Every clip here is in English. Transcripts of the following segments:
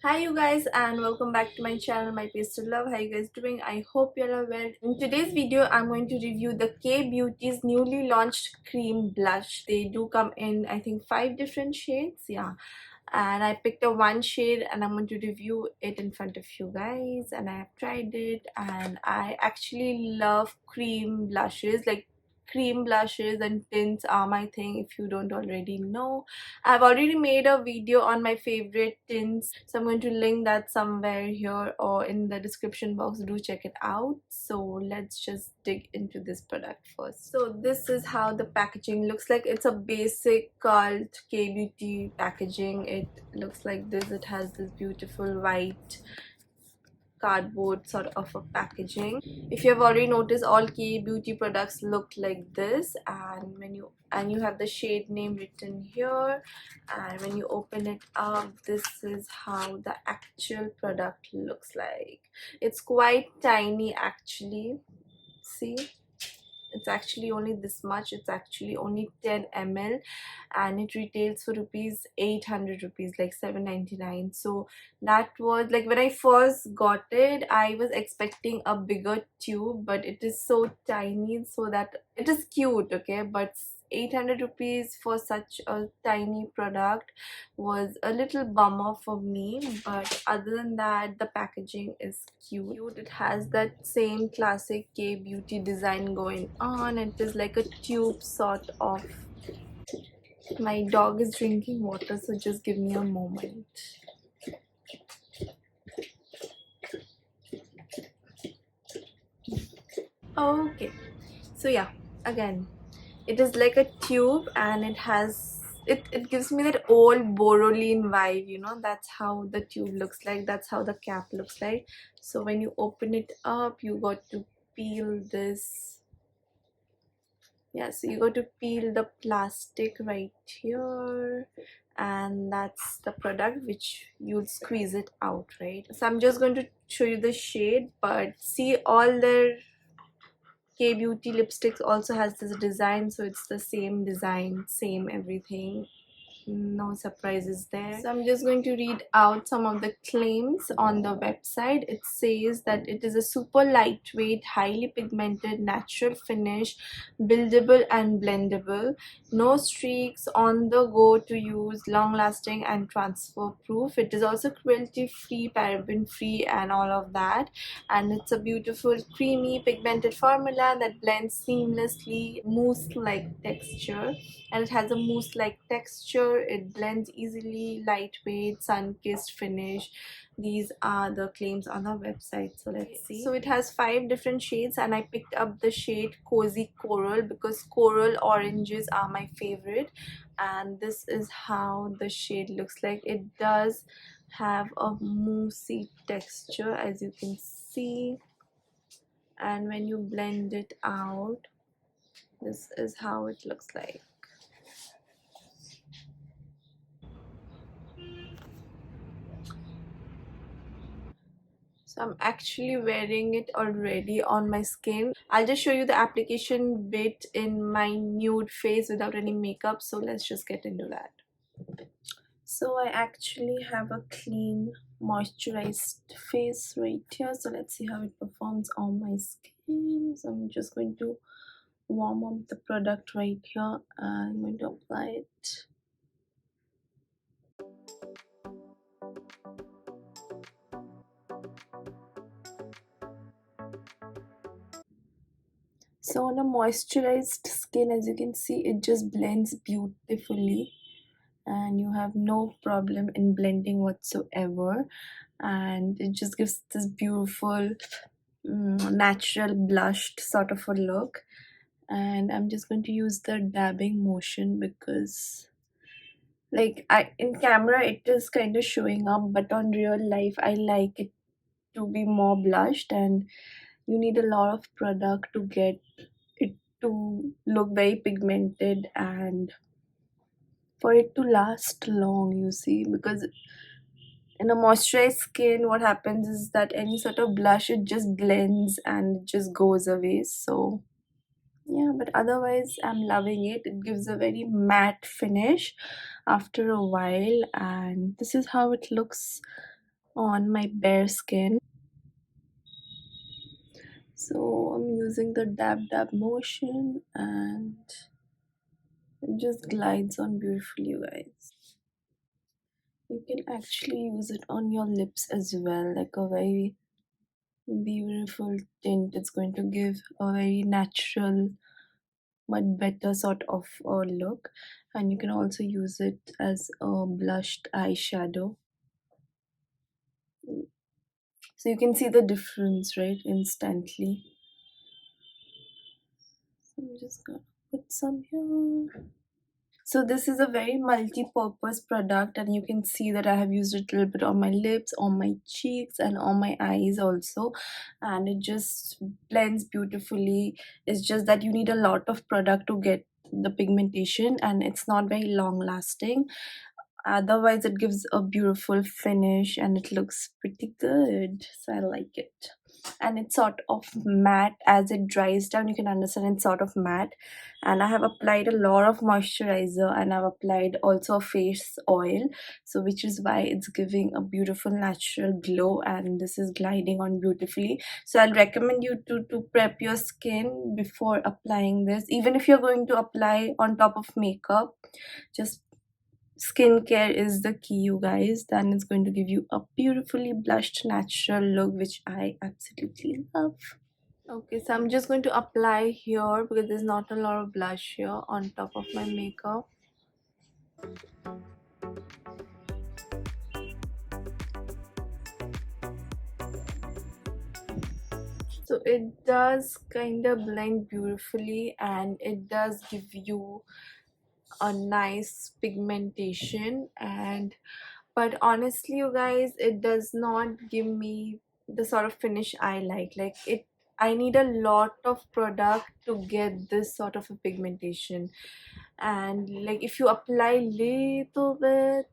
Hi you guys and welcome back to my channel, my Pastel Love. How you guys doing? I hope you are well. In today's video I'm going to review the K Beauty's newly launched cream blush. They do come in I think 5 different shades, yeah, and I picked a one shade and I'm going to review it in front of you guys. And I have tried it and I actually love cream blushes. Like, cream blushes and tints are my thing, if you don't already know. I've already made a video on my favorite tints, so I'm going to link that somewhere here or in the description box. Do check it out. So let's just dig into this product first. So this is how the packaging looks like. It's a basic cult K Beauty packaging. It looks like this. It has this beautiful white cardboard sort of a packaging. If you have already noticed, all K Beauty products look like this, and you have the shade name written here, and when you open it up, this is how the actual product looks like. It's quite tiny actually. See, it's actually only this much. It's actually only 10 ml and it retails for rupees 800 rupees, like 7.99. So that was like, when I first got it, I was expecting a bigger tube, but it is so tiny, so that it is cute, okay, but 800 rupees for such a tiny product was a little bummer for me. But other than that, the packaging is cute. It has that same classic K Beauty design going on. It is like a tube sort of. My dog is drinking water, so just give me a moment. Okay, so yeah, again, it is like a tube and it gives me that old Boroline vibe, you know. That's how the tube looks like, that's how the cap looks like. So when you open it up, you got to peel this. Yeah, so you got to peel the plastic right here, and that's the product, which you'll squeeze it out, right? So I'm just going to show you the shade, but see, all their K Beauty lipsticks also has this design, so it's the same design, same everything, no surprises there. So I'm just going to read out some of the claims on the website. It says that it is a super lightweight, highly pigmented, natural finish, buildable and blendable, no streaks, on the go to use, long lasting and transfer proof. It is also cruelty free, paraben free and all of that. And it's a beautiful creamy pigmented formula that blends seamlessly, mousse like texture, and it has a mousse like texture. It blends easily, lightweight, sun-kissed finish. These are the claims on the website. So let's see. So it has 5 different shades and I picked up the shade Cozy Coral because coral oranges are my favorite, and this is how the shade looks like. It does have a moussey texture, as you can see, and when you blend it out, this is how it looks like. So I'm actually wearing it already on my skin. I'll just show you the application bit in my nude face without any makeup. So let's just get into that. So I actually have a clean moisturized face right here. So let's see how it performs on my skin. So I'm just going to warm up the product right here and I'm going to apply it. So on a moisturized skin, as you can see, it just blends beautifully and you have no problem in blending whatsoever, and it just gives this beautiful natural blushed sort of a look. And I'm just going to use the dabbing motion because, like, I in camera it is kind of showing up, but on real life I like it to be more blushed, and you need a lot of product to get it to look very pigmented and for it to last long, you see. Because in a moisturized skin, what happens is that any sort of blush, it just blends and it just goes away. So yeah, but otherwise I'm loving it. It gives a very matte finish after a while, and this is how it looks on my bare skin. So I'm using the dab motion and it just glides on beautifully, you guys. You can actually use it on your lips as well, like a very beautiful tint. It's going to give a very natural but better sort of a look, and you can also use it as a blushed eyeshadow. So you can see the difference, right, instantly. So I'm just gonna put some here. So this is a very multi-purpose product, and you can see that I have used it a little bit on my lips, on my cheeks, and on my eyes also, and it just blends beautifully. It's just that you need a lot of product to get the pigmentation, and it's not very long lasting. Otherwise it gives a beautiful finish and it looks pretty good, so I like it. And it's sort of matte. As it dries down, you can understand it's sort of matte. And I have applied a lot of moisturizer, and I've applied also a face oil, so which is why it's giving a beautiful natural glow, and this is gliding on beautifully. So I'll recommend you to prep your skin before applying this. Even if you're going to apply on top of makeup, just skincare is the key, you guys. Then it's going to give you a beautifully blushed natural look, which I absolutely love. Okay, so I'm just going to apply here because there's not a lot of blush here on top of my makeup. So it does kind of blend beautifully, and it does give you a nice pigmentation. And but honestly, you guys, it does not give me the sort of finish I like it. I need a lot of product to get this sort of a pigmentation, and like if you apply little bit,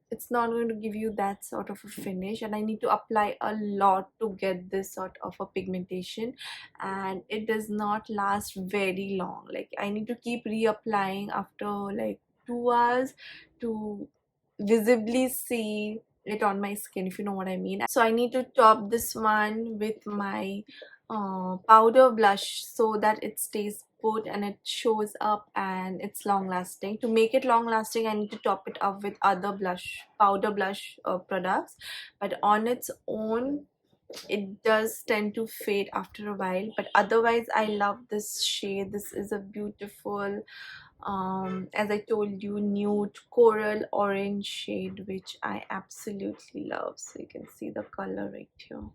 it's not going to give you that sort of a finish, and I need to apply a lot to get this sort of a pigmentation, and it does not last very long. Like I need to keep reapplying after like 2 hours to visibly see it on my skin, if you know what I mean. So I need to top this one with my powder blush so that it stays put and it shows up and it's long lasting. To make it long lasting, I need to top it up with other powder blush products, but on its own it does tend to fade after a while. But otherwise, I love this shade. This is a beautiful, as I told you, nude coral orange shade, which I absolutely love. So you can see the color right here.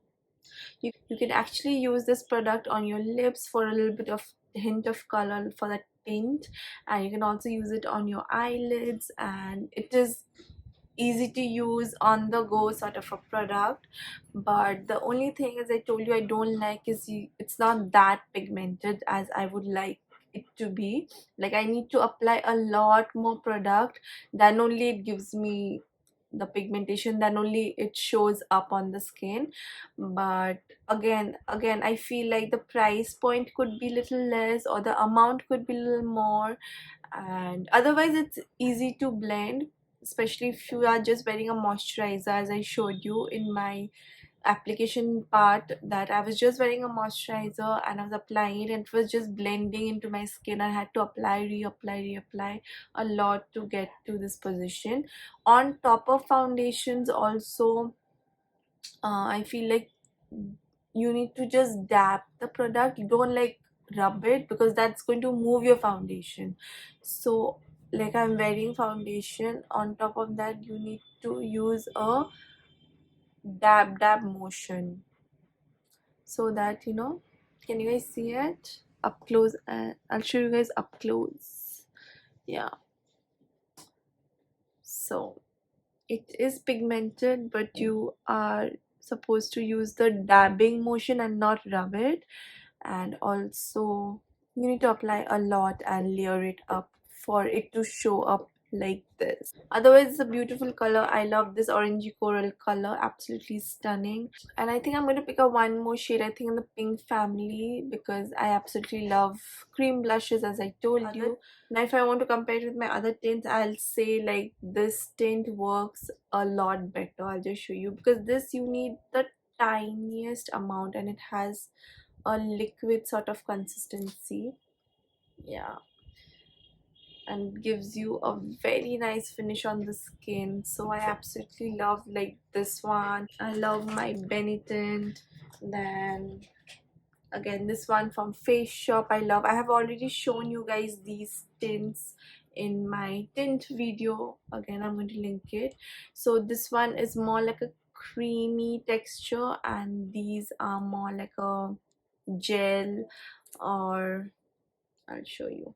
You can actually use this product on your lips for a little bit of hint of color for that tint, and you can also use it on your eyelids, and it is easy to use, on the go sort of a product. But the only thing, as I told you, I don't like is it's not that pigmented as I would like it to be. Like I need to apply a lot more product, then only it gives me the pigmentation, then only it shows up on the skin. But again I feel like the price point could be little less, or the amount could be a little more, and otherwise it's easy to blend, especially if you are just wearing a moisturizer, as I showed you in my application part, that I was just wearing a moisturizer and I was applying it and it was just blending into my skin. I had to apply, reapply a lot to get to this position. On top of foundations also, I feel like you need to just dab the product. You don't like rub it because that's going to move your foundation. So like I'm wearing foundation, on top of that you need to use a dab motion, so that can you guys see it up close? And I'll show you guys up close. Yeah, so it is pigmented, but you are supposed to use the dabbing motion and not rub it. And also you need to apply a lot and layer it up for it to show up like this. Otherwise it's a beautiful color. I love this orangey coral color, absolutely stunning. And I think I'm going to pick up one more shade, I think in the pink family, because I absolutely love cream blushes, as I told you. Now if I want to compare it with my other tints, I'll say like this tint works a lot better. I'll just show you, because this you need the tiniest amount and it has a liquid sort of consistency. Yeah, and gives you a very nice finish on the skin. So I absolutely love like this one. I love my BENETINT. Then again this one from Face Shop I love. I have already shown you guys these tints in my tint video. Again, I'm going to link it. So this one is more like a creamy texture and these are more like a gel, or I'll show you,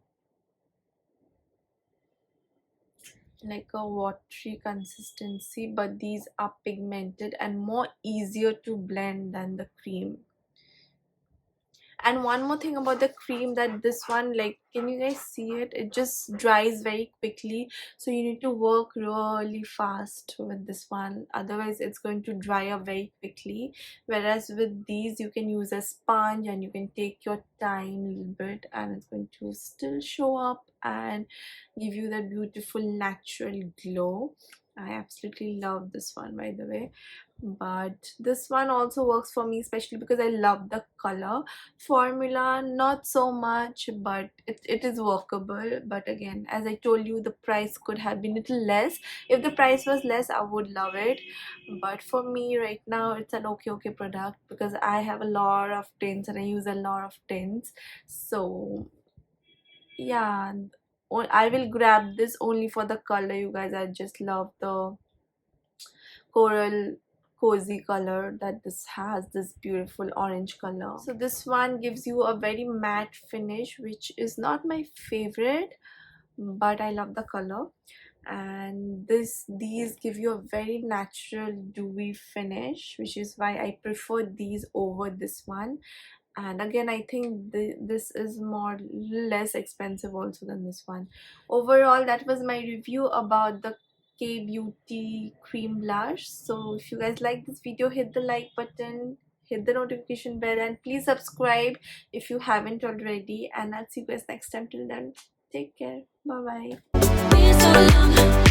like a watery consistency, but these are pigmented and more easier to blend than the cream. And one more thing about the cream, that this one, like, can you guys see it? It just dries very quickly, so you need to work really fast with this one, otherwise it's going to dry up very quickly. Whereas with these you can use a sponge and you can take your time a little bit and it's going to still show up and give you that beautiful natural glow. I absolutely love this one, by the way. But this one also works for me, especially because I love the color. Formula not so much, but it is workable. But again, as I told you, the price could have been a little less. If the price was less, I would love it. But for me right now, it's an okay product, because I have a lot of tints and I use a lot of tints. So yeah, I will grab this only for the color, you guys. I just love the coral cozy color that this has, this beautiful orange color. So this one gives you a very matte finish, which is not my favorite, but I love the color. And these give you a very natural dewy finish, which is why I prefer these over this one. And again, I think this is more less expensive also than this one. Overall, that was my review about the K Beauty cream blush. So if you guys like this video, hit the like button, hit the notification bell, and please subscribe if you haven't already. And I'll see you guys next time. Till then, take care. Bye bye.